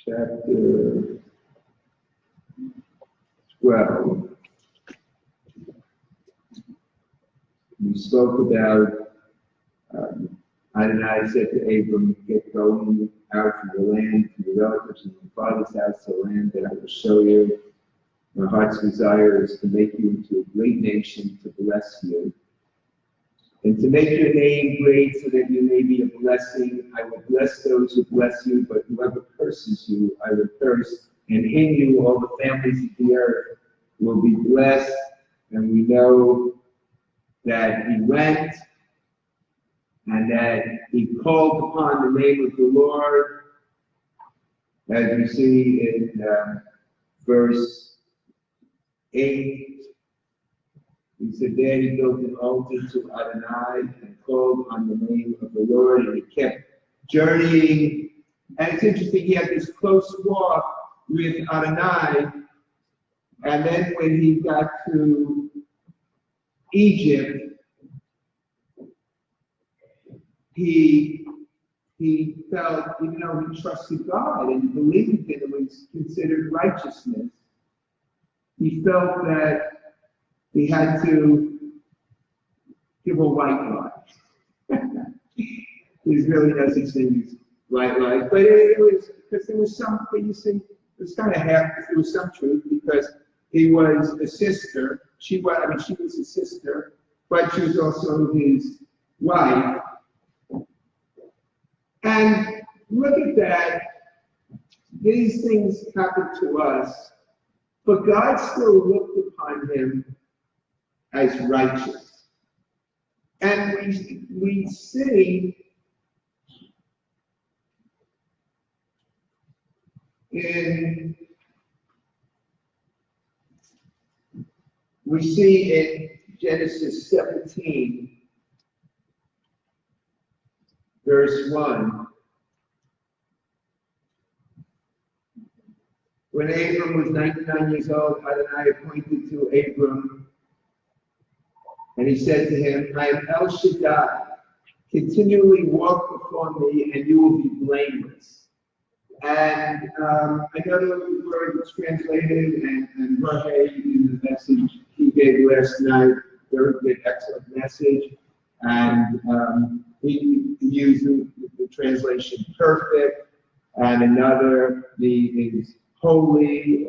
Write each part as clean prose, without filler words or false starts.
chapter 12. We spoke about Adonai said to Abram, get going out from the land, to your relatives and your father's house, the land that I will show you. My heart's desire is to make you into a great nation, to bless you, and to make your name great so that you may be a blessing. I will bless those who bless you, but whoever curses you, I will curse. And in you all the families of the earth will be blessed. And we know that he went and that he called upon the name of the Lord, as we see in verse 8. He said there he built an altar to Adonai and called on the name of the Lord, and he kept journeying. And it's interesting, he had this close walk with Adonai, and then when he got to Egypt, he felt, even though he trusted God and believed that it was considered righteousness, he felt that he had to give a white lie. There's really no such thing as white lies, but it was because there was some, you see, it was kind of half. There was some truth because he was a sister. She was his sister, but she was also his wife. And look at that. These things happen to us, but God still looked upon him as righteous. And we see in Genesis 17, verse 1, when Abram was 99 years old, Adonai appointed to Abram, and he said to him, I am El Shaddai, continually walk before me, and you will be blameless. And another word was translated, and Rabbi in the message he gave last night, very good, excellent message, and he used the translation perfect, and another is holy,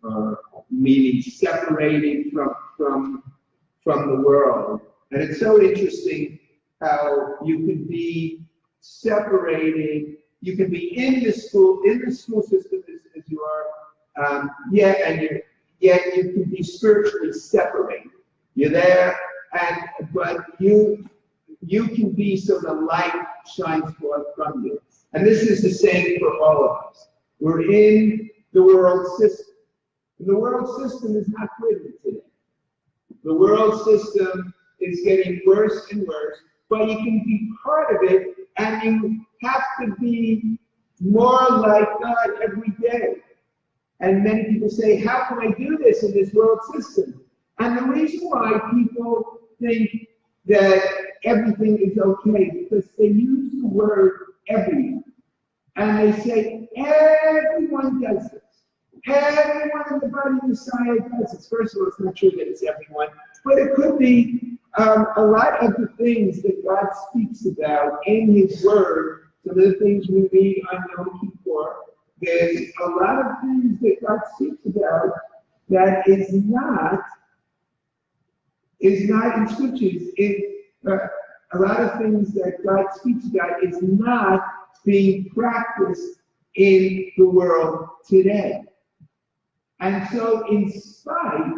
or meaning separated from the world. And it's so interesting how you can be separated, you can be in the school system as you are, yet you can be spiritually separated. You're there, but you can be so the light shines forth from you. And this is the same for all of us. We're in the world system. And the world system is not good today. The world system is getting worse and worse, but you can be part of it, and you have to be more like God every day. And many people say, how can I do this in this world system? And the reason why people think that everything is okay, because they use the word everyone. And they say, everyone does this. Everyone in the body of Messiah does this. First of all, it's not true that it's everyone, but it could be a lot of the things that God speaks about in His Word. Some of the things we read on Yom Kippur, there's a lot of things that God speaks about that is not in scriptures. A lot of things that God speaks about is not being practiced in the world today. And so in spite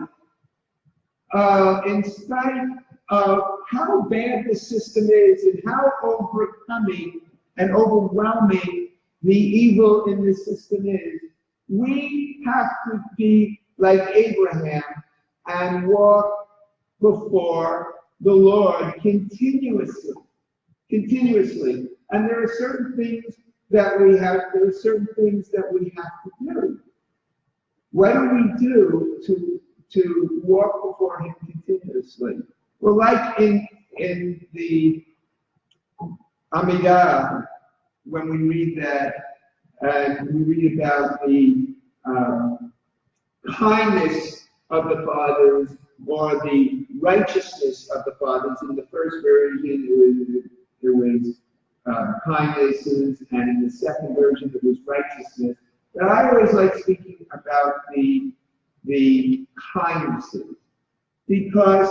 of how bad the system is and how overcoming and overwhelming the evil in the system is, we have to be like Abraham and walk before the Lord continuously. And there are certain things that we have to do. What do we do to walk before Him continuously? Well, like in the Amidah, when we read that and we read about the kindness of the fathers or the righteousness of the fathers. In the first version, there was kindnesses, and in the second version, there was righteousness. But I always like speaking about the kindnesses, because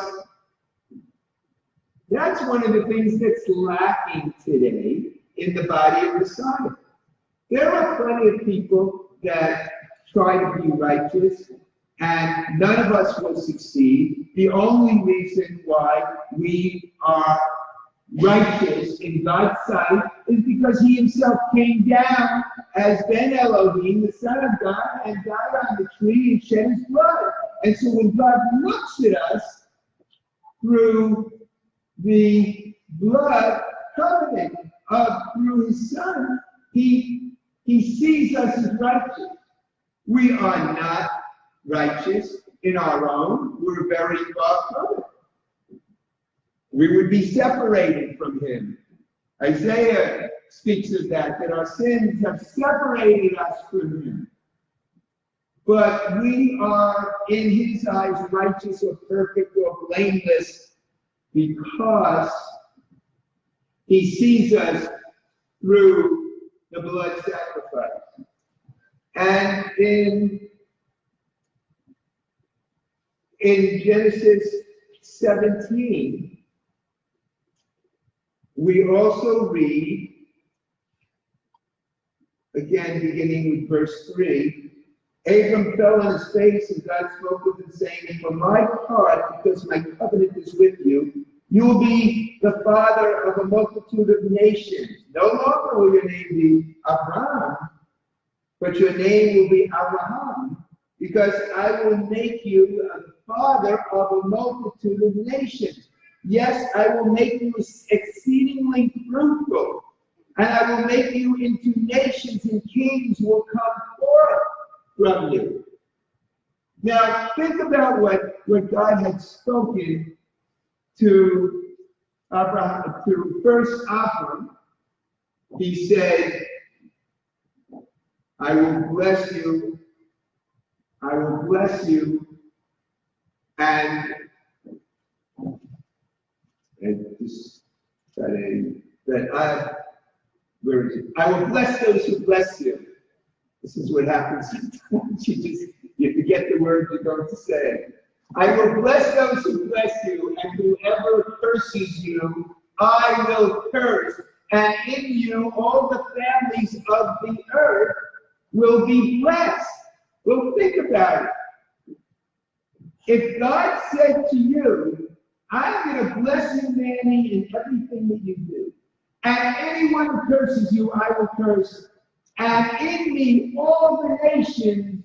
that's one of the things that's lacking today in the body of Messiah. There are plenty of people that try to be righteous, and none of us will succeed. The only reason why we are righteous in God's sight is because he himself came down as Ben Elohim, the Son of God, and died on the tree and shed his blood. And so when God looks at us through the blood covenant through his Son, he sees us as righteous. We are not righteous in our own. We're very far from it. We would be separated from him. Isaiah speaks of that our sins have separated us from him. But we are, in his eyes, righteous or perfect or blameless because he sees us through the blood sacrifice. And in Genesis 17, we also read, again beginning with verse 3, Abram fell on his face, and God spoke with him, saying, for my part, because my covenant is with you, you will be the father of a multitude of nations. No longer will your name be Abraham, but your name will be Abraham, because I will make you a father of a multitude of nations. Yes, I will make you exceedingly fruitful, and I will make you into nations, and kings will come forth from you. Now, think about what God had spoken to Abraham, to first Abram. He said, I will bless you, and where is it? I will bless those who bless you. This is what happens sometimes. You forget the words you're going to say. I will bless those who bless you, and whoever curses you, I will curse. And in you, all the families of the earth will be blessed. Well, think about it. If God said to you, I'm going to bless you, Manny, in everything that you do, and anyone who curses you, I will curse, and in me, all the nations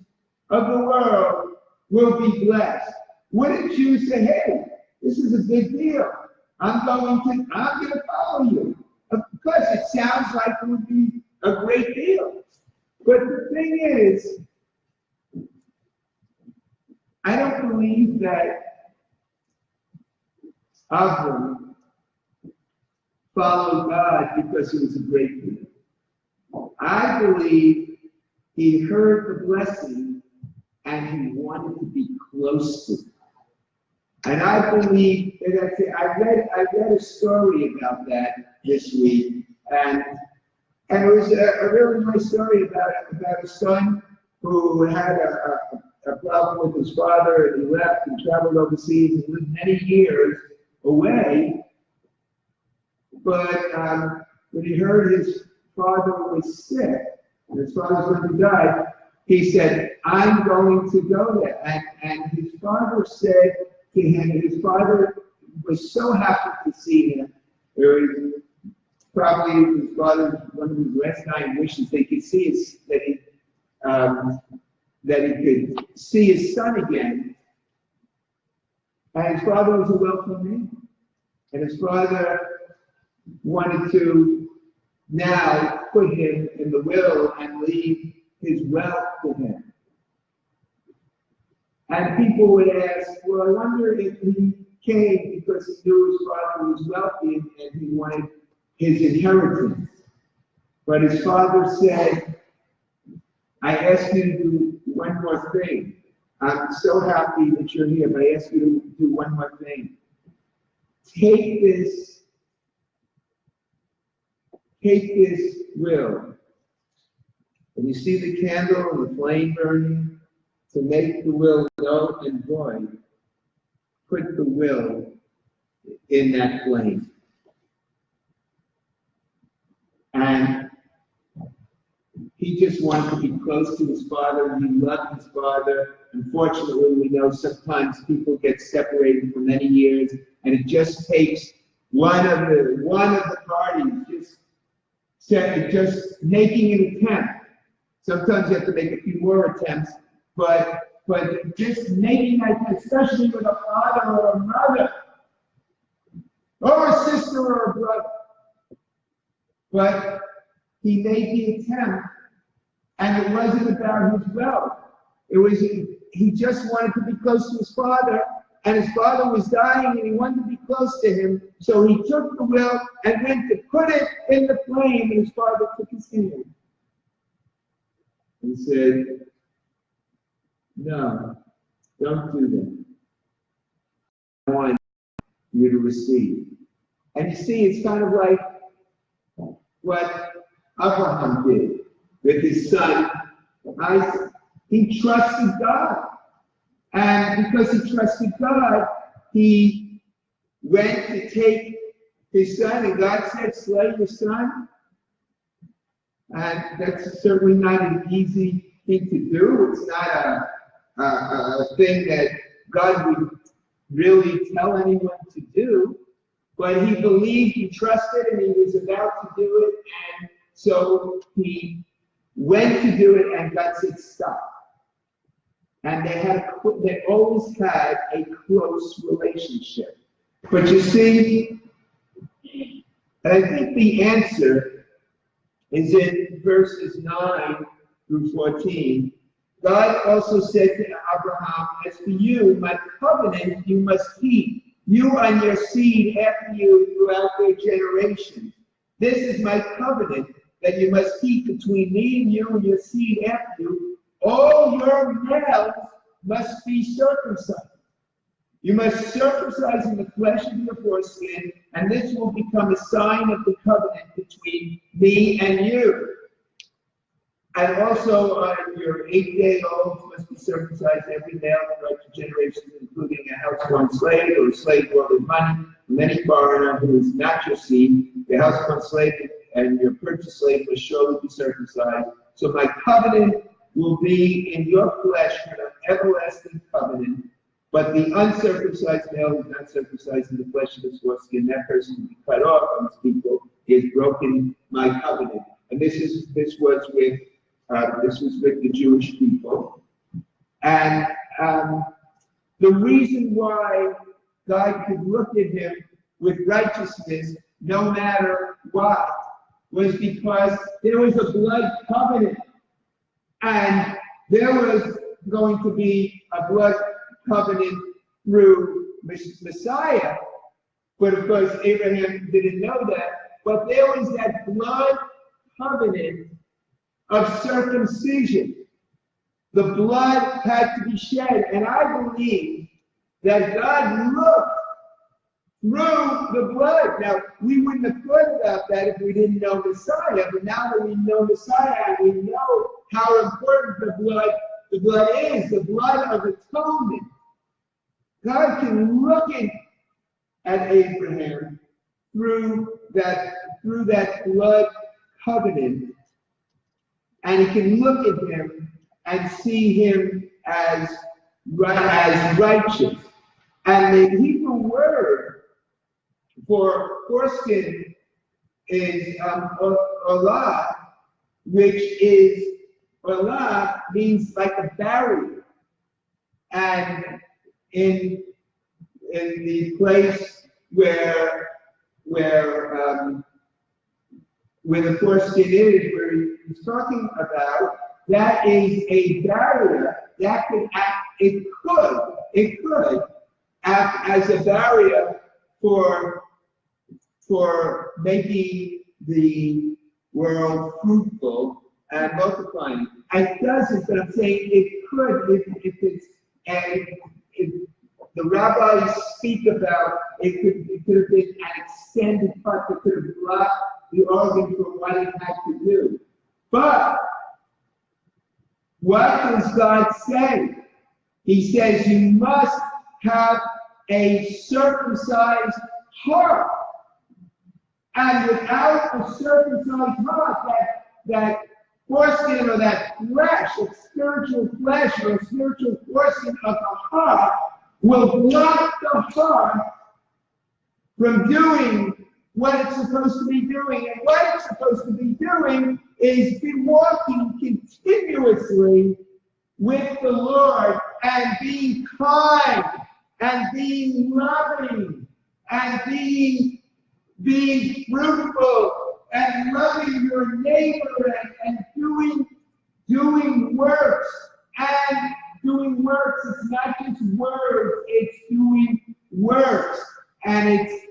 of the world will be blessed. Wouldn't you say, hey, this is a big deal. I'm going to follow you. Of course, it sounds like it would be a great deal. But the thing is, I don't believe that Abram followed God because it was a great deal. I believe he heard the blessing and he wanted to be close to it. And I believe that I read a story about that this week, and it was a really nice story about a son who had a problem with his father, and he left and traveled overseas and lived many years away. But when he heard his father was sick, and his father was going to die, he said, I'm going to go there. And his father said to him, his father was so happy to see him. It was probably his father's one of his last dying wishes they could see that he could see his son again. And his father was a wealthy man. And his father wanted to now put him in the will and leave his wealth to him. And people would ask, well, I wonder if he came because he knew his father was wealthy and he wanted his inheritance. But his father said, I ask you to do one more thing. I'm so happy that you're here, but I ask you to do one more thing. Take this will, and you see the candle and the flame burning, to make the will null and void. Put the will in that flame. And he just wanted to be close to his father. He loved his father. Unfortunately, we know sometimes people get separated for many years, and it just takes one of the parties just making an attempt. Sometimes you have to make a few more attempts, but just making an attempt, especially with a father or a mother, or a sister or a brother. But he made the attempt, and it wasn't about his wealth. He just wanted to be close to his father, and his father was dying, and he wanted to be close to him. So he took the will and went to put it in the flame, and his father took his hand and said, "No, don't do that. I want you to receive." And you see, it's kind of like what Abraham did with his son Isaac. He trusted God. And because he trusted God, he went to take his son, and God said, "Slay your son." And that's certainly not an easy thing to do. It's not a thing that God would really tell anyone to do. But he believed, he trusted, and he was about to do it. And so he went to do it, and God said, "Stop." And they always had a close relationship. But you see, I think the answer is in verses 9 through 14. God also said to Abraham, "As for you, my covenant you must keep, you and your seed after you throughout their generations. This is my covenant that you must keep between me and you and your seed after you. All your males must be circumcised. You must circumcise in the flesh of your foreskin, and this will become a sign of the covenant between me and you. And also your 8-day-olds must be circumcised, every male throughout your generations, including a house-born slave or a slave bought with money, and any foreigner who is not your seed. Your house-born slave and your purchased slave must surely be circumcised. So my covenant will be in your flesh for an everlasting covenant. But the uncircumcised male who is not circumcised in the flesh of his foreskin, that person will be cut off from his people. He has broken my covenant." And this was with the Jewish people. And the reason why God could look at him with righteousness, no matter what, was because there was a blood covenant. And there was going to be a blood covenant through Messiah. But of course, Abraham didn't know that. But there was that blood covenant of circumcision. The blood had to be shed. And I believe that God looked through the blood. Now, we wouldn't have thought about that if we didn't know Messiah. But now that we know Messiah, we know how important the blood is, the blood of atonement. God can look at Abraham through that blood covenant, and he can look at him and see him as righteous. And the Hebrew word for foreskin is olah, which is olah means like a barrier. And in the place where the foreskin is, where he's talking about, that is a barrier that could act. It could act as a barrier for making the world fruitful and multiplying. it doesn't, but I'm saying it could if it's, and if the rabbis speak about it could have been an extended part that could have blocked the organ from what it had to do. But what does God say? He says you must have a circumcised heart. And without a circumcised heart, that foreskin or that flesh, a spiritual flesh or a spiritual foreskin of the heart, will block the heart from doing what it's supposed to be doing. And what it's supposed to be doing is be walking continuously with the Lord and being kind and being loving and being fruitful and loving your neighbor and doing works. And doing works, it's not just words, it's doing works. And it's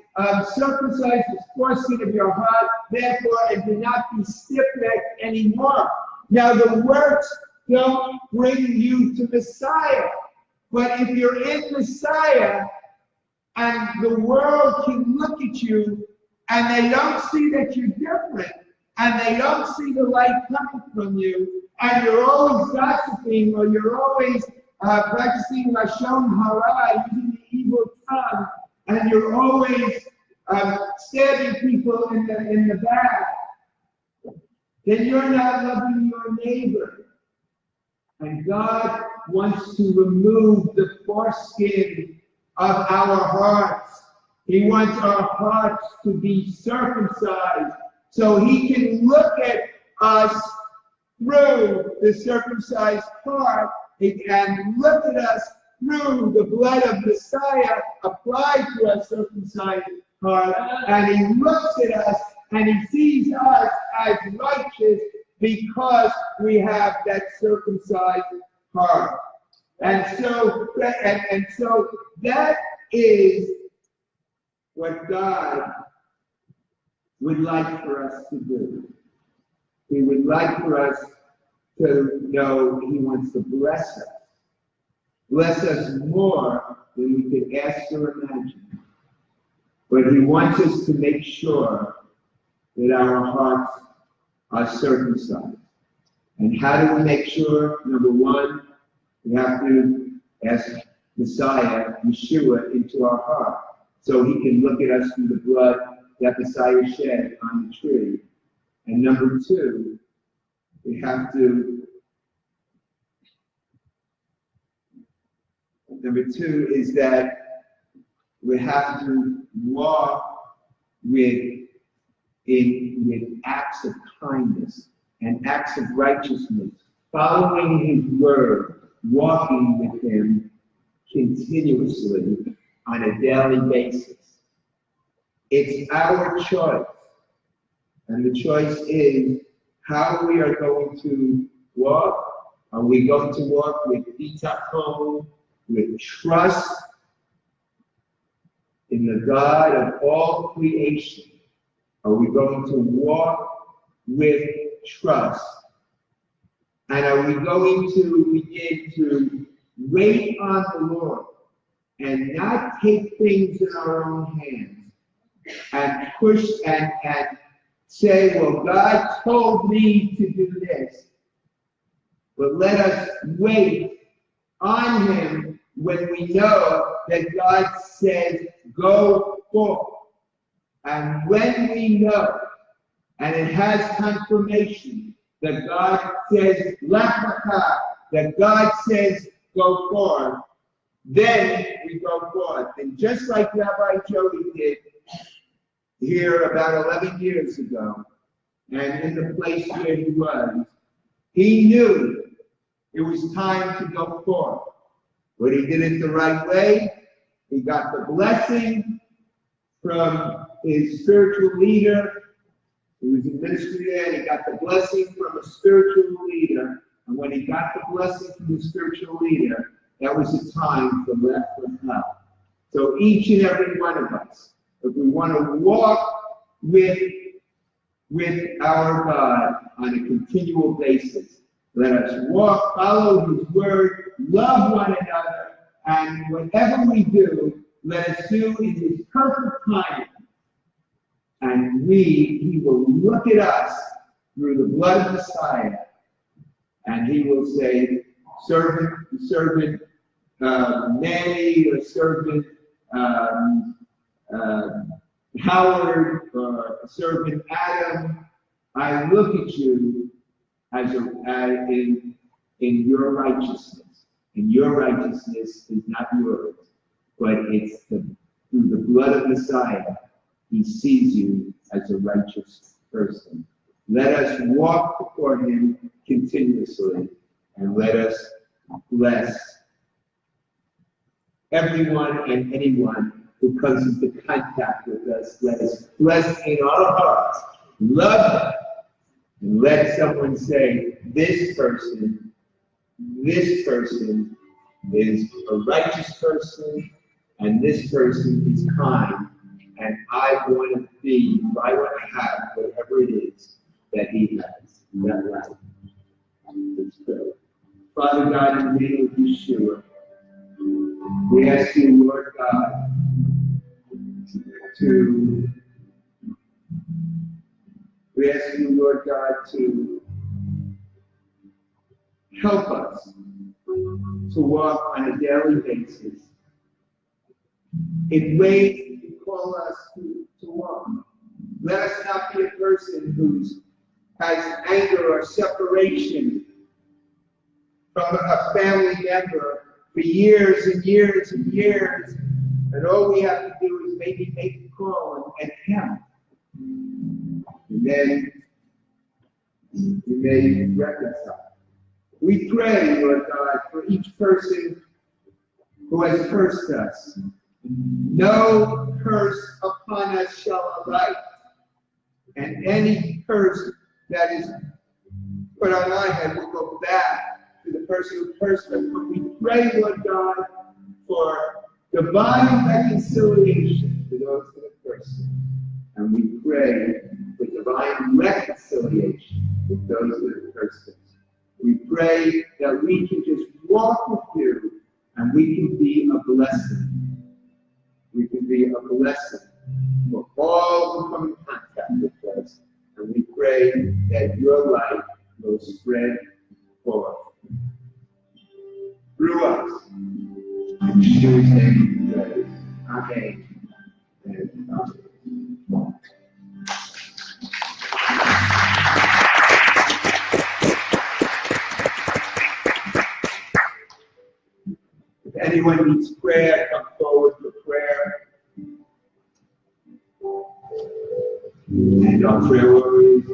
circumcise the foreskin of your heart, therefore, and do not be stiff-necked anymore. Now, the works don't bring you to Messiah. But if you're in Messiah, and the world can look at you, and they don't see that you're different, and they don't see the light coming from you, and you're always gossiping, or you're always practicing Lashon Hara, using the evil tongue, and you're always stabbing people in the back, then you're not loving your neighbor. And God wants to remove the foreskin of our hearts. He wants our hearts to be circumcised so He can look at us through the circumcised heart and look at us through the blood of Messiah applied to our circumcised heart. And He looks at us and He sees us as righteous because we have that circumcised heart. And so that is what God would like for us to do. He would like for us to know He wants to bless us. Bless us more than we could ask or imagine. But He wants us to make sure that our hearts are circumcised. And how do we make sure? Number one, we have to ask Messiah, Yeshua, into our heart, so He can look at us through the blood that Messiah shed on the tree. And number two, we have to, number two is that we have to walk with acts of kindness and acts of righteousness, following His word, walking with Him continuously on a daily basis. It's our choice. And the choice is how we are going to walk. Are we going to walk with bitachon, with trust in the God of all creation? Are we going to walk with trust? And are we going to begin to wait on the Lord and not take things in our own hands and push and say, well, God told me to do this. But let us wait on Him when we know that God says, go forth. And when we know, and it has confirmation, that God says, Lech Lecha, that God says, go forth, then we go forth. And just like Rabbi Joey did here about 11 years ago, and in the place where he was, he knew it was time to go forth. But he did it the right way. He got the blessing from his spiritual leader. He was in ministry there, and he got the blessing from a spiritual leader. And when he got the blessing from the spiritual leader, that was the time for Lech Lecha. So each and every one of us, if we want to walk with our God on a continual basis, Let us walk, follow his word, love one another, and whatever we do, let us do in his perfect timing. And he will look at us through the blood of Messiah, and he will say, servant Manny, or servant Howard, or servant Adam, I look at you as in your righteousness. And your righteousness is not yours, but it's through the blood of Messiah. He sees you as a righteous person. Let us walk before him continuously, and let us bless everyone and anyone who comes into contact with us. Let us bless in our hearts, love them, and let someone say, this person is a righteous person, and this person is kind, and I want to have whatever it is that he has in that life. Let's pray. Father God, in the name of Yeshua, we ask you, Lord God, to help us to walk on a daily basis in ways that you call us to walk. Let us not be a person who has anger or separation from a family member for years and years and years, and all we have to do is maybe make a call and help. And then we may reconcile. We pray, Lord God, for each person who has cursed us. No curse upon us shall alight, and any curse that is put on our head will go back to the person who cursed us. But we pray, Lord God, for divine reconciliation to those who have cursed us. And we pray for divine reconciliation with those who have cursed us. We pray that we can just walk with you, and we can be a blessing. We can be a blessing for all who come in contact with us. And we pray that your light will spread forth through us. In Yeshua's name we pray. Amen. And amen. If anyone needs prayer, come forward for prayer. And our prayer warriors